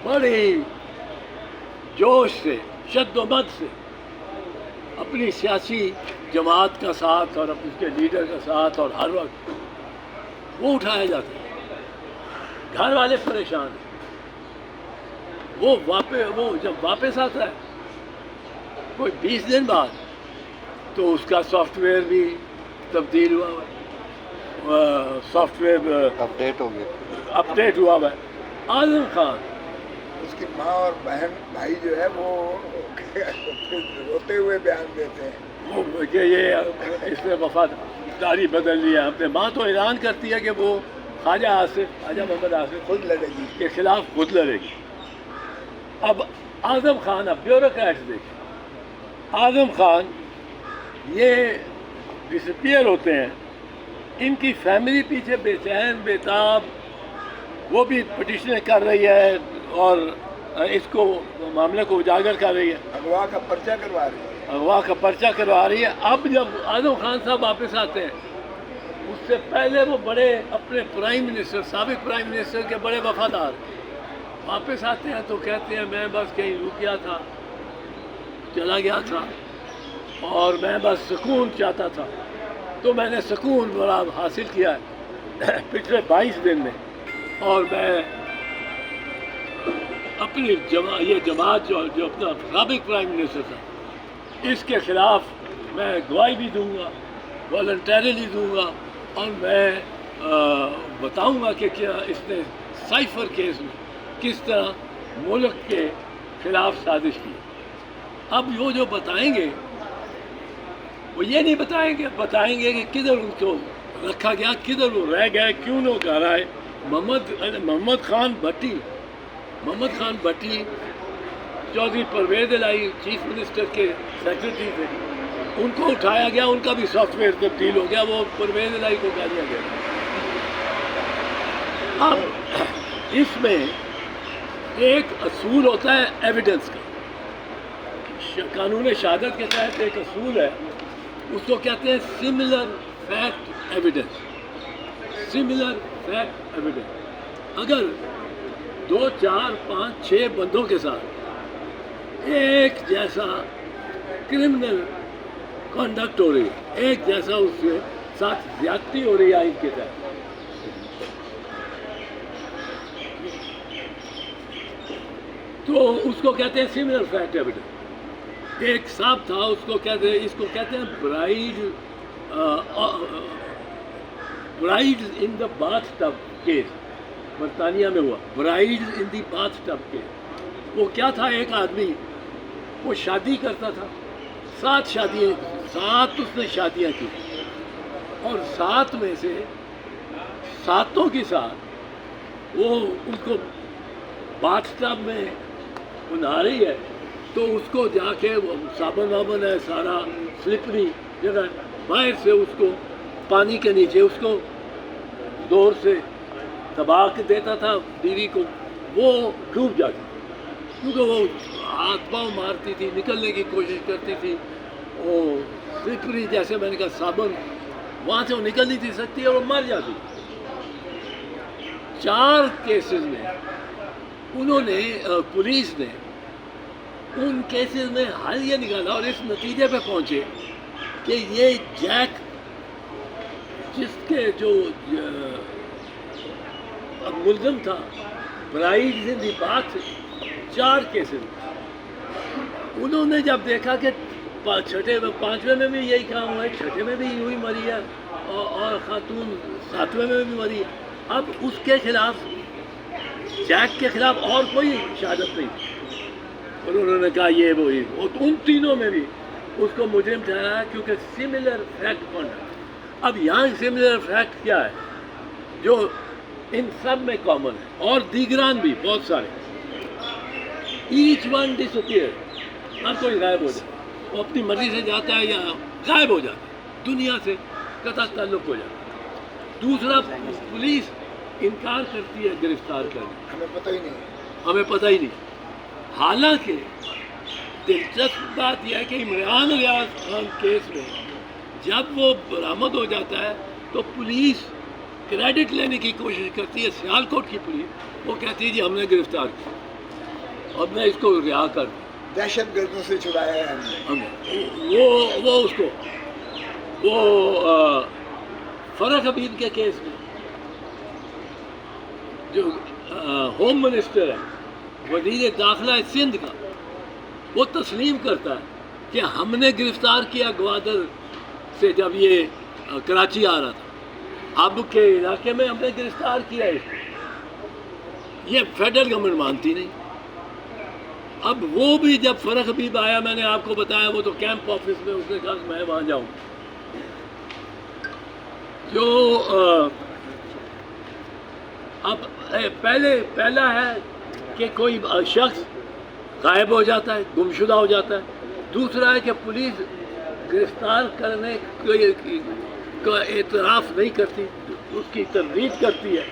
بڑے جوش سے شد و مد سے اپنی سیاسی جماعت کا ساتھ اور اس کے لیڈر کا ساتھ اور ہر وقت وہ اٹھایا جاتا ہے. گھر والے پریشان ہیں. وہ جب واپس آتا ہے کوئی 20 دن بعد تو اس کا سافٹ ویئر بھی تبدیل ہوا ہوا ہے, سافٹ ویئر اپڈیٹ ہو گیا, اپڈیٹ ہوا ہوا ہے. اعظم خان اس کی ماں اور بہن بھائی جو ہے وہ روتے ہوئے بیان دیتے ہیں وہ کہ یہ اس نے وفاداری بدل لیا. اپنے ماں تو اعلان کرتی ہے کہ وہ خواجہ محمد آصف خود لڑے گی کے خلاف خود لڑے گی. اب اعظم خان, اب بیوروکریٹس دیکھیں, اعظم خان یہ ڈسپیئر ہوتے ہیں, ان کی فیملی پیچھے بے چین بے تاب, وہ بھی پٹیشنیں کر رہی ہے اور اس کو معاملے کو اجاگر کر رہی ہے, اغوا کا پرچہ کروا رہی ہے, اغوا کا پرچہ کروا رہی ہے. اب جب اعظم خان صاحب واپس آتے ہیں, اس سے پہلے وہ بڑے اپنے پرائم منسٹر, سابق پرائم منسٹر کے بڑے وفادار واپس آتے ہیں تو کہتے ہیں میں بس کہیں رکیا تھا, چلا گیا تھا اور میں بس سکون چاہتا تھا, تو میں نے سکون بڑا حاصل کیا ہے پچھلے 22 دن میں, اور میں اپنی یہ جماعت جو اپنا سابق پرائم منسٹر تھا اس کے خلاف میں گواہی بھی دوں گا, والنٹیرلی دوں گا, اور میں بتاؤں گا کہ کیا اس نے سائفر کیس میں کس طرح ملک کے خلاف سازش کی. اب وہ جو بتائیں گے وہ یہ نہیں بتائیں گے کہ کدھر ان کو رکھا گیا, کدھر وہ رہ گئے, کیوں نہ کہہ رہا ہے. محمد خان بھٹی چودھری پرویز الہی چیف منسٹر کے سیکرٹری تھے, ان کو اٹھایا گیا, ان کا بھی سافٹ ویئر تبدیل ہو گیا, وہ پرویز الہی کو کہہ دیا گیا. اب اس میں ایک اصول ہوتا ہے ایویڈنس کا, قانون شہادت کے تحت ایک اصول ہے, اس کو کہتے ہیں similar fact evidence. Similar fact evidence. اگر 2 4 5 6 بندوں کے ساتھ ایک جیسا کرمنل کانڈکٹ ہو رہی ہے, ایک جیسا اس کے ساتھ زیادتی ہو رہی ہے آئین کے تحت, تو اس کو کہتے ہیں سملر فیکٹ ایویڈنس. ایک صاحب تھا, اس کو کہتے ہیں برائڈ ان دا باتھ ٹب کیس, برطانیہ میں ہوا برائڈ ان دی باتھ ٹب کیس. وہ کیا تھا, ایک آدمی وہ شادی کرتا تھا, 7 اس نے شادیاں کی, اور 7 میں سے 7 کے ساتھ وہ ان کو باتھ ٹب میں وہ نہا رہی ہے, تو اس کو جا کے وہ صابن وابن ہے سارا سلپری جگہ, باہر سے اس کو پانی کے نیچے اس کو زور سے دبا کے دیتا تھا بیوی کو, وہ ڈوب جاتی کیونکہ وہ ہاتھ پاؤں مارتی تھی, نکلنے کی کوشش کرتی تھی, وہ سلپری جیسے میں نے کہا صابن, وہاں سے وہ نکل نہیں تھی سکتی اور وہ مر جاتی. 4 کیسز میں انہوں نے پولیس نے ان کیسز میں حل یہ نکالا اور اس نتیجے پہ پہنچے کہ یہ جیک جس کے جو ملزم تھا برائڈ ان دی باتھ 4 کیسز, انہوں نے جب دیکھا کہ 5ویں میں بھی یہی کام ہوا ہے, 6 میں بھی یوں ہی مری ہے, اور خاتون 7ویں میں بھی مری ہے, اب اس کے خلاف جیک کے خلاف اور کوئی شہادت نہیں تھی, اور انہوں نے کہا یہ وہی, ان تینوں میں بھی اس کو مجرم ٹھہرایا کیونکہ سملر فیکٹ کانڈکٹ. اب یہاں سملر فیکٹ کیا ہے جو ان سب میں کامن ہے, اور دیگران بھی بہت سارے, ایچ ون ڈس اپیئر, ہر کوئی غائب ہو جائے, وہ اپنی مرضی سے جاتا ہے یا غائب ہو جاتا ہے, دنیا سے قطع تعلق ہو جاتا ہے. دوسرا, پولیس انکار کرتی ہے گرفتار کرنے, ہمیں پتہ ہی نہیں. حالانکہ دلچسپ بات یہ ہے کہ عمران ریاض خان کیس میں جب وہ برآمد ہو جاتا ہے تو پولیس کریڈٹ لینے کی کوشش کرتی ہے, سیالکوٹ کی پولیس, وہ کہتی ہے جی ہم نے گرفتار کیا. اور میں اس کو رہا کر دوں. دہشت گردوں سے چھڑایا ہے ہم نے. وہ اس کو وہ فرق حبیب کے کیس میں جو ہوم منسٹر ہے, وزیر داخلہ سندھ کا, وہ تسلیم کرتا ہے کہ ہم نے گرفتار کیا گوادر سے جب یہ کراچی آ رہا تھا, اب کے علاقے میں ہم نے گرفتار کیا اس کو. یہ فیڈرل گورنمنٹ مانتی نہیں. اب وہ بھی جب فرق حبیب آیا, میں نے آپ کو بتایا, وہ تو کیمپ آفس میں, اس نے کہا کہ میں وہاں جاؤں. جو اب پہلا ہے کہ کوئی شخص غائب ہو جاتا ہے, گمشدہ ہو جاتا ہے. دوسرا ہے کہ پولیس گرفتار کرنے کا اعتراف نہیں کرتی, اس کی تردید کرتی ہے.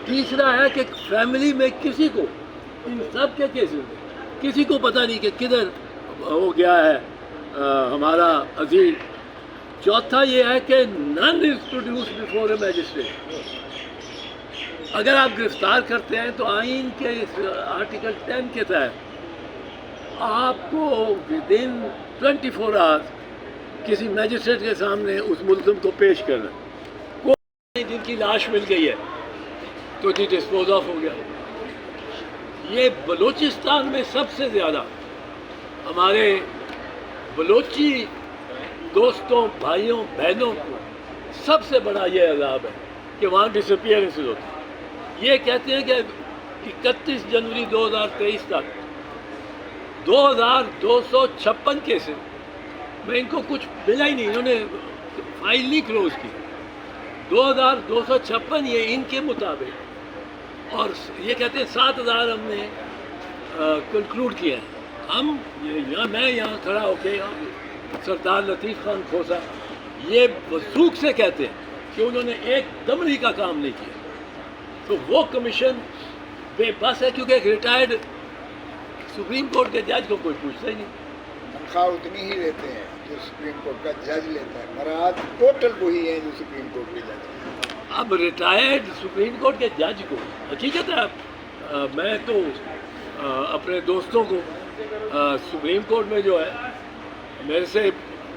تیسرا ہے کہ فیملی میں کسی کو, ان سب کے کیسز میں کسی کو پتہ نہیں کہ کدھر ہو گیا ہے ہمارا عزیز. چوتھا یہ ہے کہ نن از پروڈیوس بیفور اے میجسٹریٹ. اگر آپ گرفتار کرتے ہیں تو آئین کے آرٹیکل 10 کے تحت آپ کو ودن 24 آورس کسی میجسٹریٹ کے سامنے اس ملزم کو پیش کرنا. کوئی جن کی لاش مل گئی ہے تو جی ڈسپوز آف ہو گیا. یہ بلوچستان میں سب سے زیادہ ہمارے بلوچی دوستوں, بھائیوں, بہنوں کو سب سے بڑا یہ عذاب ہے کہ وہاں ڈسپیئرنسز ہوتی ہیں. یہ کہتے ہیں کہ 31 جنوری 2023 تک 2256 کیسز میں ان کو کچھ ملا ہی نہیں, انہوں نے فائل نہیں کلوز کی. 2256 یہ ان کے مطابق, اور یہ کہتے ہیں 7000 ہم نے کنکلوڈ کیا ہے. ہم میں یہاں کھڑا ہو کے سردار لطیف خان کھوسہ یہ وثوق سے کہتے ہیں کہ انہوں نے ایک دمری کا کام نہیں کیا. تو وہ کمیشن بے بس ہے, کیونکہ ایک ریٹائرڈ سپریم کورٹ کے جج کو کوئی پوچھتا ہی نہیں. تنخواہ اتنی ہی لیتے ہیں جو سپریم کورٹ کا جج لیتا ہے. مراحت ٹوٹل وہی ہیں جو سپریم کورٹ کے جج. اب ریٹائرڈ سپریم کورٹ کے جج کو, حقیقت ہے, میں تو اپنے دوستوں کو سپریم کورٹ میں جو ہے میرے سے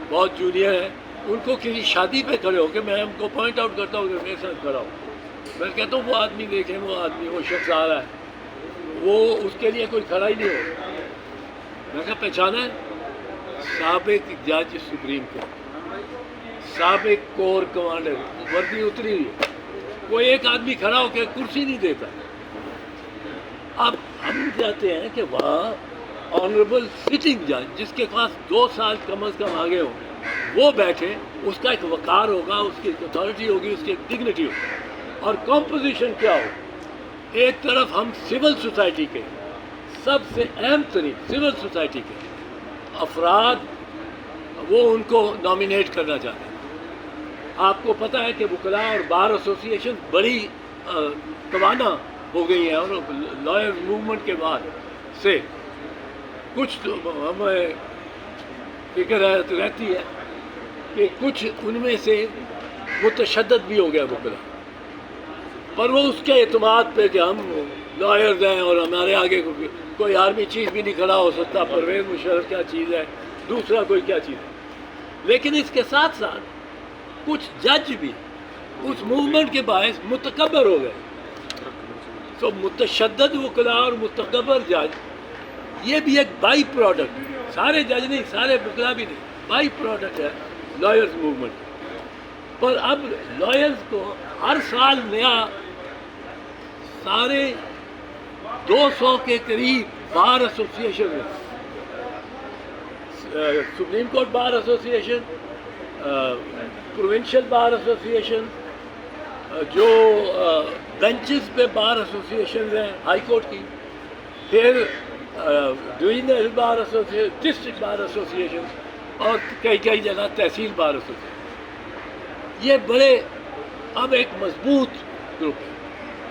بہت جونیئر ہیں, ان کو کسی شادی پہ کھڑے ہو کے میں ان کو پوائنٹ آؤٹ کرتا ہوں کہ میرے ساتھ کھڑا ہو. میں کہتا ہوں وہ آدمی دیکھیں, وہ آدمی, وہ شخص آ رہا ہے, وہ اس کے لیے کوئی کھڑا ہی نہیں ہو. میں کہا پہچانا ہے, سابق جج سپریم کورٹ, سابق کور کمانڈر, وردی اتری ہوئی ہے, کوئی ایک آدمی کھڑا ہو کے کرسی نہیں دیتا. اب ہم چاہتے ہیں کہ وہاں آنریبل سٹنگ جج جس کے پاس 2 سال کم از کم آگے ہو, وہ بیٹھے, اس کا ایک وقار ہوگا, اس کی اتھارٹی ہوگی, اس کی ایک ڈگنیٹی ہوگی. اور کمپوزیشن کیا ہو, ایک طرف ہم سول سوسائٹی کے سب سے اہم ترین سول سوسائٹی کے افراد, وہ ان کو نامینیٹ کرنا چاہتے ہیں. آپ کو پتہ ہے کہ وکلاء اور بار ایسوسی ایشن بڑی توانا ہو گئی ہیں, اور لائر موومنٹ کے بعد سے کچھ ہمیں فکر رہتی ہے کہ کچھ ان میں سے متشدد بھی ہو گیا وکلاء, پر وہ اس کے اعتماد پہ کہ ہم لائرز ہیں اور ہمارے آگے کوئی آرمی چیف بھی نہیں کھڑا ہو سکتا, پرویز مشرف کیا چیز ہے, دوسرا کوئی کیا چیز ہے. لیکن اس کے ساتھ ساتھ کچھ جج بھی اس موومنٹ کے باعث متکبر ہو گئے. تو متشدد وکلاء اور متکبر جج یہ بھی ایک بائی پروڈکٹ, سارے جج نہیں, سارے وکلاء بھی نہیں, بائی پروڈکٹ ہے لائرز موومنٹ. پر اب لائرز کو ہر سال نیا سارے 200 کے قریب بار ایسوسی ایشن میں, سپریم کورٹ بار ایسوسی ایشن, پروونشل بار ایسوسی ایشن, جو بینچز پہ بار ایسوسی ایشن ہیں ہائی کورٹ کی, پھر ڈویژنل بار ایسوسی ایشن, ڈسٹرکٹ بار ایسوسی ایشن, اور کئی جگہ تحصیل بار ایسوسی ایشن. یہ بڑے اب ایک مضبوط گروپ ہے.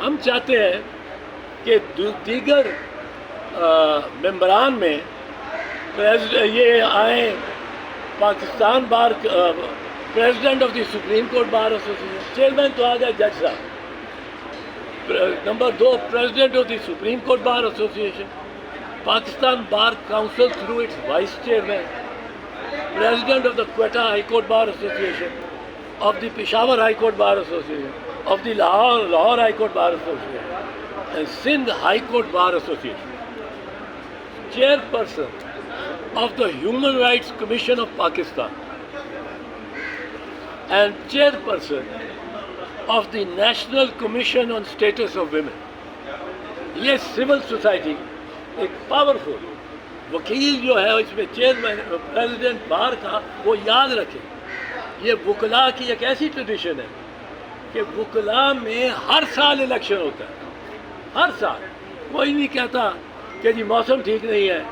ہم چاہتے ہیں کہ دیگر ممبران میں یہ آئیں, Pakistan bar president of the supreme court bar association, chairman تو آ گئے جج صاحب. Number 2 president of the supreme court bar association, Pakistan Bar Council through its Vice Chairman, President of the Quetta High Court Bar Association, of the Peshawar High Court Bar Association, of the Lahore High Court Bar Association, and Sindh High Court Bar Association. Chairperson of the Human Rights Commission of Pakistan, and Chairperson of the National Commission on Status of Women. یہ civil society ایک powerful وکیل جو ہے اس میں chairman president بار کا، وہ یاد رکھے یہ وکلاء کی ایک ایسی ٹریڈیشن ہے کہ وکلاء میں ہر سال الیکشن ہوتا ہے، ہر سال. کوئی نہیں کہتا کہ جی موسم ٹھیک نہیں ہے،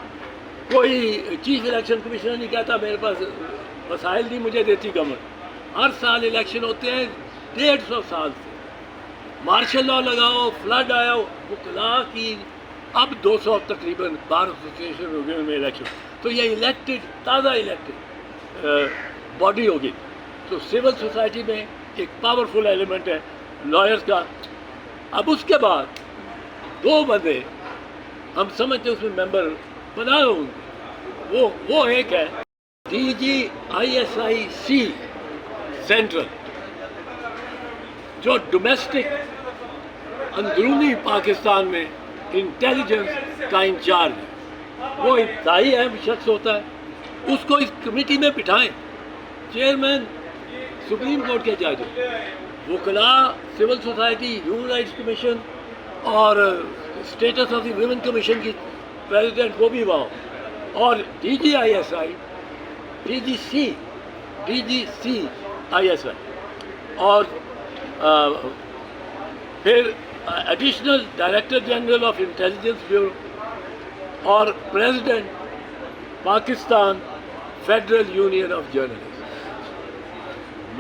کوئی چیف الیکشن کمیشنر نہیں کہتا میرے پاس وسائل نہیں مجھے دیتی گورنمنٹ. ہر سال الیکشن ہوتے ہیں 150 سال سے. مارشل لا لگاؤ، فلڈ آیا، وکلاء کی اب 200 تقریباً بار ایسوسیشن میں الیکشن. تو یہ الیکٹڈ تازہ الیکٹڈ باڈی ہوگی. تو سول سوسائٹی میں ایک پاورفل ایلیمنٹ ہے لائرز کا. اب اس کے بعد 2 بندے ہم سمجھتے ہیں اس میں ممبر بنا ہوں گے. وہ ایک ہے DGISIC سینٹرل، جو ڈومیسٹک اندرونی پاکستان میں انٹیلیجنس کا انچارج ہے. وہ انتہائی اہم شخص ہوتا ہے. اس کو اس کمیٹی میں بٹھائیں. چیئرمین سپریم کورٹ کے جج، وکلاء، civil society, human rights commission اور status of the women commission کی پریزیڈنٹ وہ بھی وہاں، اور DGISI DGCISI اور پھر additional director general of intelligence bureau اور president Pakistan federal union of journalist.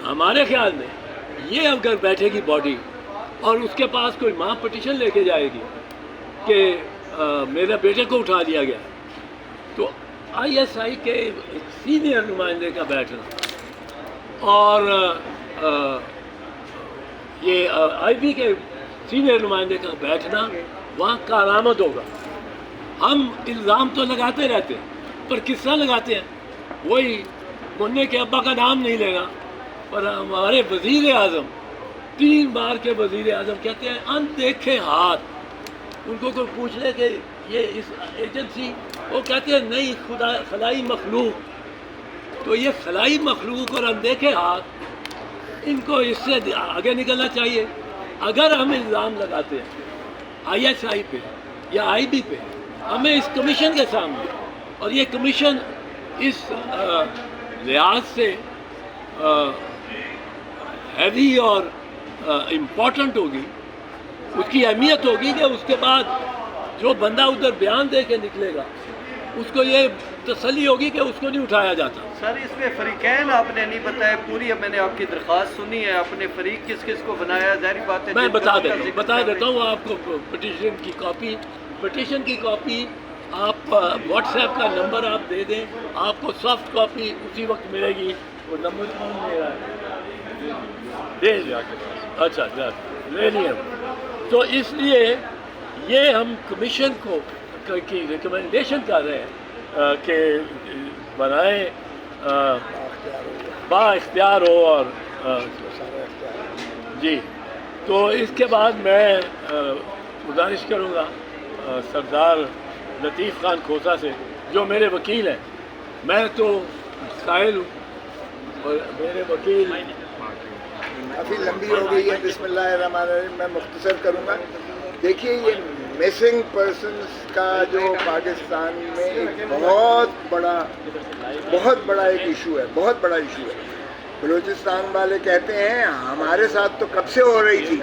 ہمارے خیال میں یہ اگر بیٹھے گی باڈی اور اس کے پاس کوئی ماں پٹیشن لے کے جائے گی کہ میرے بیٹے کو اٹھا لیا گیا، تو ISI کے سینئر نمائندے کا بیٹھنا اور یہ IB کے سینئر نمائندے کا بیٹھنا وہاں کارآمد ہوگا. ہم الزام تو لگاتے رہتے ہیں، پر کس طرح لگاتے ہیں؟ وہی منع کے ابا کا نام نہیں لینا، پر ہمارے وزیر اعظم 3 بار کے وزیر اعظم کہتے ہیں اندیکھے ہاتھ. ان کو کوئی پوچھ لے کہ یہ اس ایجنسی، وہ کہتے ہیں نہیں، خدا خلائی مخلوق. تو یہ خلائی مخلوق اور اندیکھے ہاتھ، ان کو اس سے آگے نکلنا چاہیے. اگر ہم الزام لگاتے ہیں ISI پہ یا IB پہ، ہمیں اس کمیشن کے سامنے، اور یہ کمیشن اس لحاظ سے ہیوی اور امپورٹنٹ ہوگی، اس کی اہمیت ہوگی کہ اس کے بعد جو بندہ ادھر بیان دے کے نکلے گا اس کو یہ تسلی ہوگی کہ اس کو نہیں اٹھایا جاتا. سر اس میں فریقین آپ نے نہیں بتایا پوری. میں نے آپ کی درخواست سنی ہے، آپ نے فریق کس کس کو بنایا، ظاہری بات ہے. میں بتا دیتا ہوں آپ کو. پٹیشن کی کاپی آپ واٹس ایپ کا نمبر آپ دے دیں، آپ کو سافٹ کاپی اسی وقت ملے گی. وہ نمبر کون دے رہا ہے؟ دے دیا. اچھا لے لیے. تو اس لیے یہ ہم کمیشن کو کی ریکمنڈیشن کر رہے ہیں کہ بنائیں، با اختیار ہو. اور جی تو اس کے بعد میں گزارش کروں گا سردار لطیف خان کھوسہ سے، جو میرے وکیل ہیں. میں تو قائل ہوں اور میرے وکیل. کافی لمبی ہو گئی ہے. بسم اللہ الرحمن الرحیم. میں مختصر کروں گا. دیکھیے یہ مسنگ پرسنس کا جو پاکستان میں ایک بہت بڑا ایک ایشو ہے، بہت بڑا ایشو ہے. بلوچستان والے کہتے ہیں ہمارے ساتھ تو کب سے ہو رہی تھی،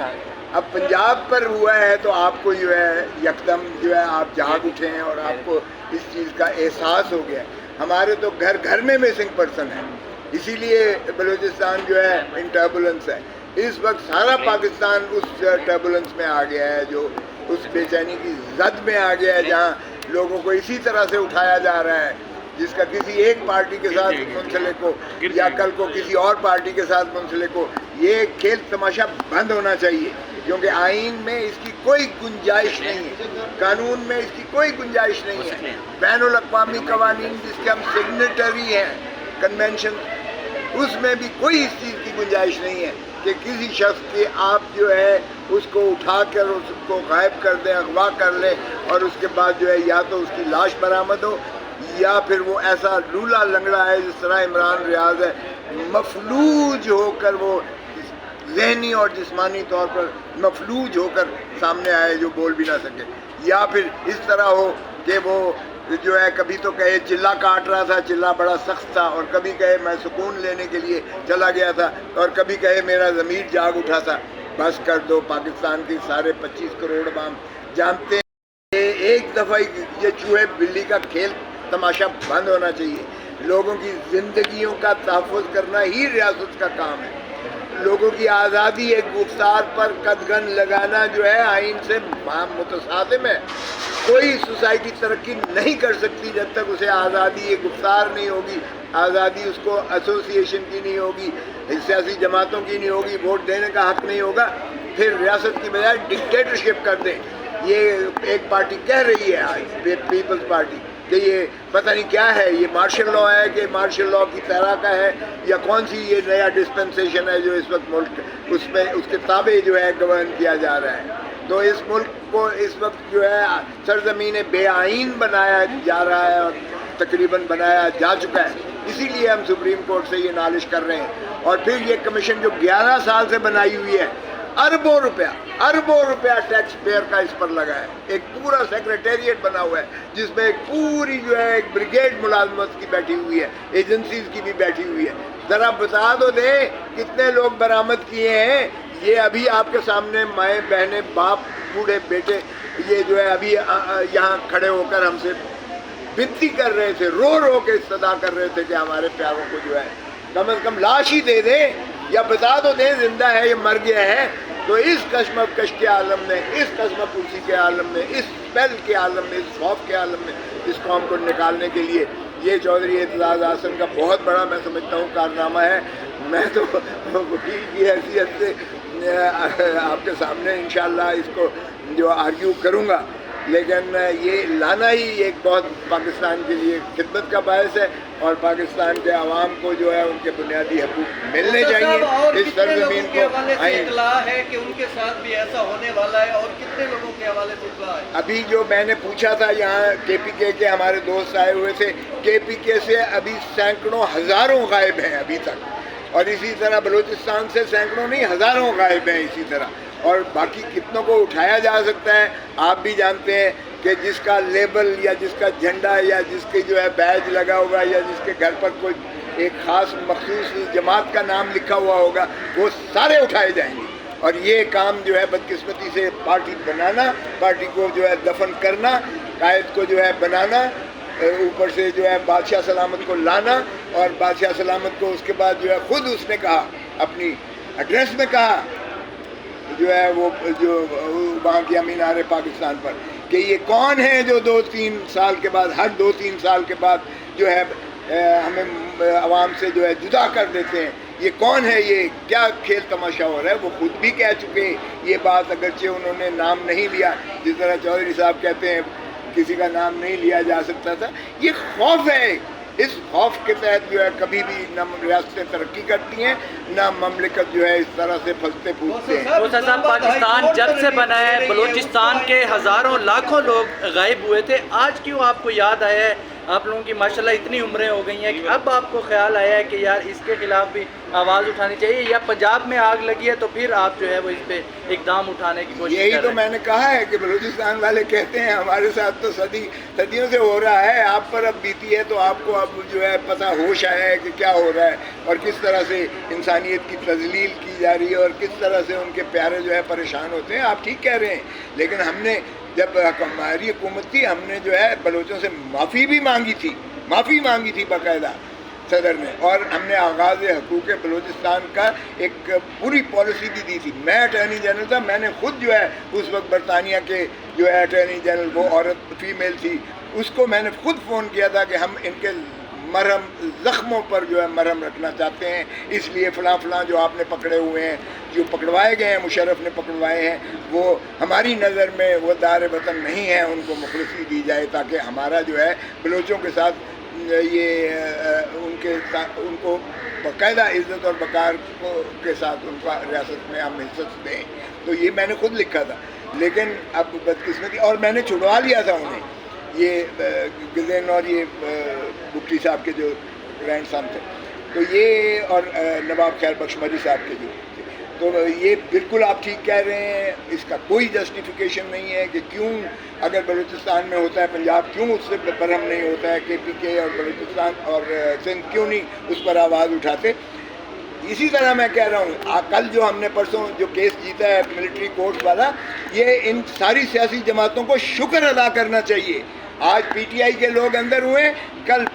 اب پنجاب پر ہوا ہے تو آپ کو جو ہے یکدم جو ہے آپ جاگ اٹھے ہیں اور آپ کو اس چیز کا احساس ہو گیا. ہمارے تو گھر گھر میں مسنگ پرسن ہیں، اسی لیے بلوچستان جو ہے ان ٹربولنس ہے. اس وقت سارا پاکستان اس ٹربولنس میں آ گیا ہے، جو اس بے چینی کی زد میں آ گیا ہے، جہاں لوگوں کو اسی طرح سے اٹھایا جا رہا ہے جس کا کسی ایک پارٹی کے ساتھ منسلک ہو یا کل کو کسی اور پارٹی کے ساتھ منسلک ہو. یہ کھیل تماشا بند ہونا چاہیے. کیونکہ آئین میں اس کی کوئی گنجائش نہیں ہے، قانون میں اس کی کوئی گنجائش نہیں ہے. بین الاقوامی قوانین جس کے ہم سگنیٹری ہیں کنونشن، اس میں بھی کوئی اس چیز کی گنجائش نہیں ہے کہ کسی شخص کے آپ جو ہے اس کو اٹھا کر اس کو غائب کر دیں، اغوا کر لیں، اور اس کے بعد جو ہے یا تو اس کی لاش برآمد ہو یا پھر وہ ایسا لولا لنگڑا ہے جس طرح عمران ریاض ہے، مفلوج ہو کر وہ ذہنی اور جسمانی طور پر مفلوج ہو کر سامنے آئے جو بول بھی نہ سکے، یا پھر اس طرح ہو کہ وہ جو ہے کبھی تو کہے چلا کاٹ رہا تھا، چلا بڑا سخت تھا، اور کبھی کہے میں سکون لینے کے لیے چلا گیا تھا، اور کبھی کہے میرا ضمیر جاگ اٹھا تھا. بس کر دو. پاکستان کی سارے 25 کروڑ عوام جانتے ہیں کہ ایک دفعہ یہ چوہے بلی کا کھیل تماشا بند ہونا چاہیے. لوگوں کی زندگیوں کا تحفظ کرنا ہی ریاست کا کام ہے. لوگوں کی آزادی ایک گفتار پر قدغن لگانا جو ہے آئین سے متصادم ہے. کوئی سوسائٹی ترقی نہیں کر سکتی جب تک اسے آزادی ایک گفتار نہیں ہوگی، آزادی اس کو ایسوسیشن کی نہیں ہوگی، سیاسی جماعتوں کی نہیں ہوگی، ووٹ دینے کا حق نہیں ہوگا. پھر ریاست کی بجائے ڈکٹیٹرشپ کر دیں. یہ ایک پارٹی کہہ رہی ہے آج، پیپلز پارٹی، کہ یہ پتہ نہیں کیا ہے، یہ مارشل لا ہے کہ مارشل لا کی طرح کا ہے، یا کون سی یہ نیا ڈسپنسیشن ہے جو اس وقت ملک اس میں اس کے تابع جو ہے گورن کیا جا رہا ہے. تو اس ملک کو اس وقت جو ہے سرزمین بے آئین بنایا جا رہا ہے، اور تقریباً بنایا جا چکا ہے. اسی لیے ہم سپریم کورٹ سے یہ نالش کر رہے ہیں. اور پھر یہ کمیشن جو 11 سال سے بنائی ہوئی ہے، اربوں روپیہ ٹیکس پیئر کا اس پر لگا ہے. ایک پورا سیکریٹریٹ بنا ہوا ہے جس میں ایک پوری جو ہے ایک بریگیڈ ملازمت کی بیٹھی ہوئی ہے، ایجنسیز کی بھی بیٹھی ہوئی ہے. ذرا بتا دو دیں کتنے لوگ برآمد کیے ہیں. یہ ابھی آپ کے سامنے مائیں بہنیں باپ بوڑھے بیٹے یہ جو ہے ابھی یہاں کھڑے ہو کر ہم سے بنتی کر رہے تھے، رو کے استدا کر رہے تھے کہ ہمارے پیاروں کو جو ہے کم از کم لاش ہی دے دیں، یا بتا دو دیں زندہ ہے یا مر گیا ہے. تو اس کشمکش کے عالم میں، اس قسم پرسی کے عالم میں، اس اسپیل کے عالم میں، اس خوف کے عالم میں اس قوم کو نکالنے کے لیے یہ چودھری اعتزاز احسن کا بہت بڑا میں سمجھتا ہوں کارنامہ ہے. میں تو وکیل کی حیثیت سے آپ کے سامنے انشاءاللہ اس کو جو آرگیو کروں گا، لیکن یہ لانا ہی ایک بہت پاکستان کے لیے خدمت کا باعث ہے، اور پاکستان کے عوام کو جو ہے ان کے بنیادی حقوق ملنے چاہیے. اس سرزمین کو اطلاع ہے کہ ان کے ساتھ بھی ایسا ہونے والا ہے، اور کتنے لوگوں کے حوالے سے اطلاع ہے؟ ابھی جو میں نے پوچھا تھا یہاں کے پی کے ہمارے دوست آئے ہوئے تھے، کے پی کے سے ابھی سینکڑوں ہزاروں غائب ہیں ابھی تک، اور اسی طرح بلوچستان سے سینکڑوں نہیں ہزاروں غائب ہیں اسی طرح، اور باقی کتنوں کو اٹھایا جا سکتا ہے. آپ بھی جانتے ہیں کہ جس کا لیبل یا جس کا جھنڈا یا جس کے جو ہے بیج لگا ہوگا یا جس کے گھر پر کوئی ایک خاص مخصوص جماعت کا نام لکھا ہوا ہوگا وہ سارے اٹھائے جائیں گے. اور یہ کام جو ہے بدقسمتی سے پارٹی بنانا، پارٹی کو جو ہے دفن کرنا، قائد کو جو ہے بنانا، اوپر سے جو ہے بادشاہ سلامت کو لانا، اور بادشاہ سلامت کو اس کے بعد جو ہے خود اس نے کہا اپنی ایڈریس میں کہا جو ہے وہ جو وہاں کی مینار پاکستان پر کہ یہ کون ہے جو 2-3 سال کے بعد، ہر 2-3 سال کے بعد جو ہے ہمیں عوام سے جو ہے جدا کر دیتے ہیں. یہ کون ہے، یہ کیا کھیل تماشا ہو رہا ہے. وہ خود بھی کہہ چکے یہ بات، اگرچہ انہوں نے نام نہیں لیا، جس طرح چودھری صاحب کہتے ہیں کسی کا نام نہیں لیا جا سکتا تھا. یہ خوف ہے. اس خوف کے تحت جو ہے کبھی بھی نہ ریاستیں ترقی کرتی ہیں، نہ مملکت جو ہے اس طرح سے پھنستے پھوٹتے ہیں. کھوسہ صاحب، پاکستان جب سے بنا ہے بلوچستان کے ہزاروں لاکھوں لوگ غائب ہوئے تھے. آج کیوں آپ کو یاد آیا ہے؟ آپ لوگوں کی ماشاءاللہ اتنی عمریں ہو گئی ہیں کہ اب آپ کو خیال آیا ہے کہ یار اس کے خلاف بھی آواز اٹھانی چاہیے، یا پنجاب میں آگ لگی ہے تو پھر آپ جو ہے وہ اس پہ اقدام اٹھانے کی کوشش کر رہے ہیں؟ یہی تو میں نے کہا ہے کہ بلوچستان والے کہتے ہیں ہمارے ساتھ تو صدیوں سے ہو رہا ہے، آپ پر اب بیتی ہے تو آپ کو اب جو ہے پتہ ہوش آیا ہے کہ کیا ہو رہا ہے، اور کس طرح سے انسانیت کی تذلیل کی جا رہی ہے، اور کس طرح سے ان کے پیارے جو ہے پریشان ہوتے ہیں. آپ ٹھیک کہہ رہے ہیں، لیکن ہم نے جب ہماری حکومت تھی ہم نے جو ہے بلوچوں سے معافی بھی مانگی تھی باقاعدہ صدر نے، اور ہم نے آغاز حقوق بلوچستان کا ایک پوری پالیسی بھی دی تھی. میں اٹارنی جنرل تھا، میں نے خود جو ہے اس وقت برطانیہ کے جو ہے اٹارنی جنرل، وہ عورت فیمیل تھی، اس کو میں نے خود فون کیا تھا کہ ہم ان کے مرہم زخموں پر جو ہے مرہم رکھنا چاہتے ہیں. اس لیے فلاں فلاں جو آپ نے پکڑے ہوئے ہیں, جو پکڑوائے گئے ہیں, مشرف نے پکڑوائے ہیں, وہ ہماری نظر میں وہ دار وطن نہیں ہیں, ان کو مخلصی دی جائے تاکہ ہمارا جو ہے بلوچوں کے ساتھ یہ ان کو باقاعدہ عزت اور وقار کے ساتھ ان کا ریاست میں ہم حصت دیں. تو یہ میں نے خود لکھا تھا, لیکن اب بدقسمتی, اور میں نے چھڑوا لیا تھا انہیں, یہ گزین اور یہ بکٹی صاحب کے جو گرینڈ سن تھے, تو یہ اور نواب خیر بخش مری صاحب کے جو تھے. تو یہ بالکل آپ ٹھیک کہہ رہے ہیں, اس کا کوئی جسٹیفیکیشن نہیں ہے کہ کیوں اگر بلوچستان میں ہوتا ہے پنجاب کیوں اس سے برہم نہیں ہوتا ہے, کے پی کے اور بلوچستان اور سندھ کیوں نہیں اس پر آواز اٹھاتے. اسی طرح میں کہہ رہا ہوں, کل جو ہم نے پرسوں جو کیس جیتا ہے ملٹری کورٹ والا, یہ ان ساری سیاسی جماعتوں کو شکر ادا کرنا چاہیے. آج پی ٹی آئی کے لوگ اندر ہوئے, کل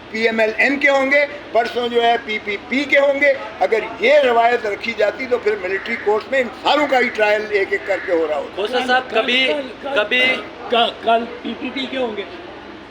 پی ایم ایل این کے ہوں گے, پرسوں جو ہے پی پی پی کے ہوں گے. اگر یہ روایت رکھی جاتی تو پھر ملٹری کورٹ میں ان ساروں کا ہی ٹرائل ایک ایک کر کے ہو رہا ہوتا. کھوسہ صاحب کبھی کل پی پی پی کے ہوں گے,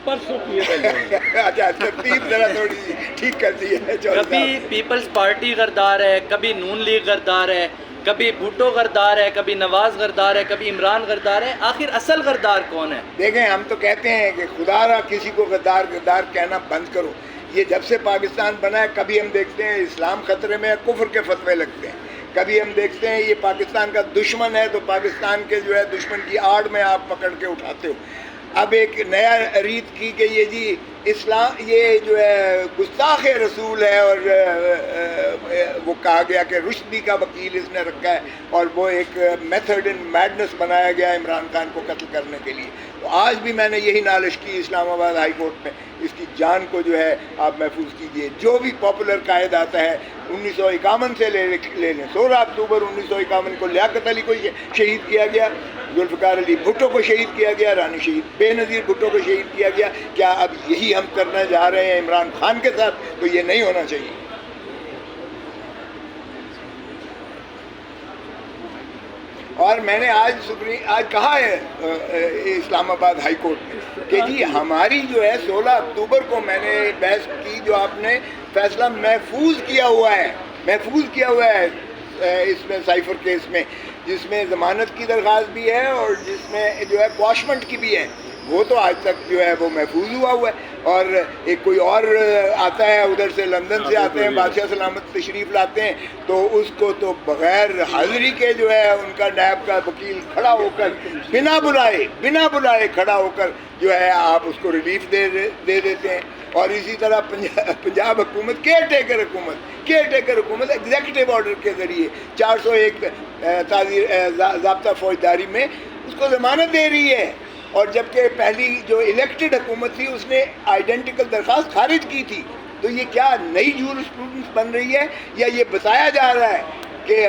پرسوں پی ایم ایل. اچھا, ترتیب ذرا تھوڑی ٹھیک کر دی ہے. کبھی پیپلز پارٹی غردار ہے, کبھی نون لیگ غردار ہے, کبھی بھٹو غردار ہے, کبھی نواز غردار ہے, کبھی عمران غردار ہے. آخر اصل غردار کون ہے؟ دیکھیں, ہم تو کہتے ہیں کہ خدا را کسی کو غدار غدار کہنا بند کرو. یہ جب سے پاکستان بنا ہے, کبھی ہم دیکھتے ہیں اسلام خطرے میں, کفر کے فتوے لگتے ہیں, کبھی ہم دیکھتے ہیں یہ پاکستان کا دشمن ہے تو پاکستان کے جو ہے دشمن کی آڑ میں آپ پکڑ کے اٹھاتے ہو. اب ایک نیا ریت کی کہ یہ جی اسلام یہ جو ہے گستاخ رسول ہے, اور وہ کہا گیا کہ رشدی کا وکیل اس نے رکھا ہے, اور وہ ایک میتھڈ ان میڈنس بنایا گیا عمران خان کو قتل کرنے کے لیے. تو آج بھی میں نے یہی نالش کی اسلام آباد ہائی کورٹ میں, اس کی جان کو جو ہے آپ محفوظ کیجئے. جو بھی پاپولر قائد آتا ہے 1951 سے لے لیں, 16 اکتوبر 1951 کو لیاقت علی کو شہید کیا گیا, ذوالفقار علی بھٹو کو شہید کیا گیا, رانی شہید بے نظیر بھٹو کو شہید کیا گیا. کیا اب یہی ہم کرنا جا رہے ہیں عمران خان کے ساتھ؟ تو یہ نہیں ہونا چاہیے. اور میں نے آج کہا ہے اسلام آباد ہائی کورٹ میں کہ جی ہماری جو ہے 16 اکتوبر کو میں نے بحث کی, جو آپ نے فیصلہ محفوظ کیا ہوا ہے اس میں سائفر کیس میں, جس میں ضمانت کی درخواست بھی ہے اور جس میں جو ہے کواشمنٹ کی بھی ہے, وہ تو آج تک جو ہے وہ محفوظ ہوا ہے. اور ایک کوئی اور آتا ہے ادھر سے, لندن سے آتے ہیں, بادشاہ سلامت تشریف لاتے ہیں, تو اس کو تو بغیر حاضری کے جو ہے ان کا نیب کا وکیل کھڑا ہو کر بنا بلائے کھڑا ہو کر جو ہے آپ اس کو ریلیف دے دیتے ہیں. اور اسی طرح پنجاب حکومت کیئر ٹیکر حکومت ایگزیکٹو آرڈر کے ذریعے 401 ضابطہ فوجداری میں اس کو ضمانت دے رہی ہے. اور جبکہ پہلی جو الیکٹڈ حکومت تھی اس نے آئیڈینٹیکل درخواست خارج کی تھی. تو یہ کیا نئی جورسپروڈنس بن رہی ہے, یا یہ بتایا جا رہا ہے کہ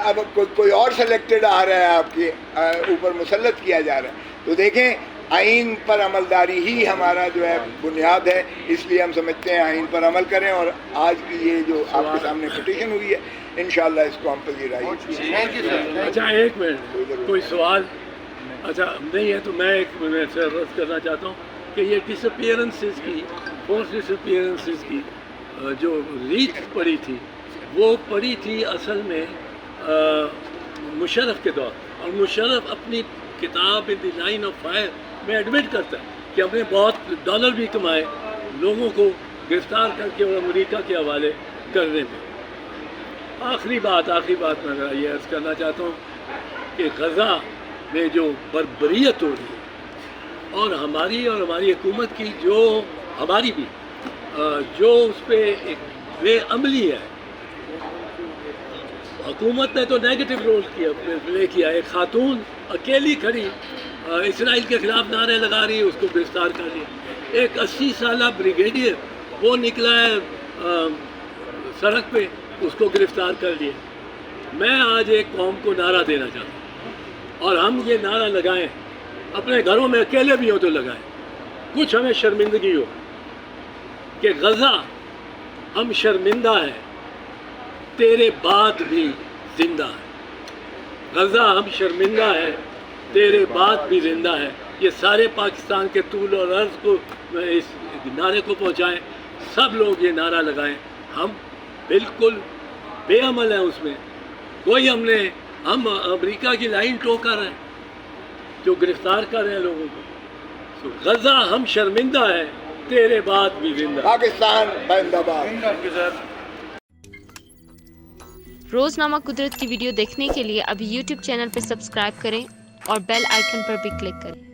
اب کوئی اور سلیکٹڈ آ رہا ہے, آپ کے اوپر مسلط کیا جا رہا ہے؟ تو دیکھیں, آئین پر عملداری ہی ہمارا جو ہے بنیاد ہے, اس لیے ہم سمجھتے ہیں آئین پر عمل کریں. اور آج کی یہ جو آپ کے سامنے پٹیشن ہوئی ہے, انشاءاللہ اس کو ہم پذیرائیں. اچھا, ایک منٹ, کوئی سوال؟ اچھا نہیں ہے تو میں ایک منٹ سے عرض کرنا چاہتا ہوں کہ یہ ڈسپیئرنسز کی, فورس ڈسپیئرنسز کی جو ریت پڑی تھی, وہ پڑی تھی اصل میں مشرف کے دور. اور مشرف اپنی کتاب ان دی لائن آف فائر میں ایڈمٹ کرتا ہے کہ ہم نے بہت ڈالر بھی کمائے لوگوں کو گرفتار کر کے اور امریکہ کے حوالے کرنے میں. آخری بات میں یہ عرض کرنا چاہتا ہوں کہ غزہ میں جو بربریت ہو رہی ہے, اور ہماری حکومت کی جو ہماری بھی جو اس پہ ایک بے عملی ہے, حکومت نے تو نیگیٹو رول پلے کیا. ایک خاتون اکیلی کھڑی اسرائیل کے خلاف نعرے لگا رہی ہے, اس کو گرفتار کر لیا. ایک 80 سالہ بریگیڈیئر وہ نکلا ہے سڑک پہ, اس کو گرفتار کر لیا. میں آج ایک قوم کو نعرہ دینا چاہتا ہوں, اور ہم یہ نعرہ لگائیں, اپنے گھروں میں اکیلے بھی ہو تو لگائیں, کچھ ہمیں شرمندگی ہو کہ غزہ ہم شرمندہ ہیں, تیرے بعد بھی زندہ ہے. غزہ ہم شرمندہ ہے, تیرے بعد بھی زندہ ہے. یہ سارے پاکستان کے طول اور عرض کو اس نعرے کو پہنچائیں, سب لوگ یہ نعرہ لگائیں. ہم بالکل بے عمل ہیں اس میں. کوئی ہم امریکہ کی لائن ٹو کر رہے ہیں جو گرفتار کر رہے ہیں لوگوں کو. تو غزہ ہم شرمندہ ہے، تیرے بعد بھی زندہ. پاکستان زندہ باد. روزنامہ قدرت کی ویڈیو دیکھنے کے لیے ابھی یوٹیوب چینل پر سبسکرائب کریں اور بیل آئیکن پر بھی کلک کریں.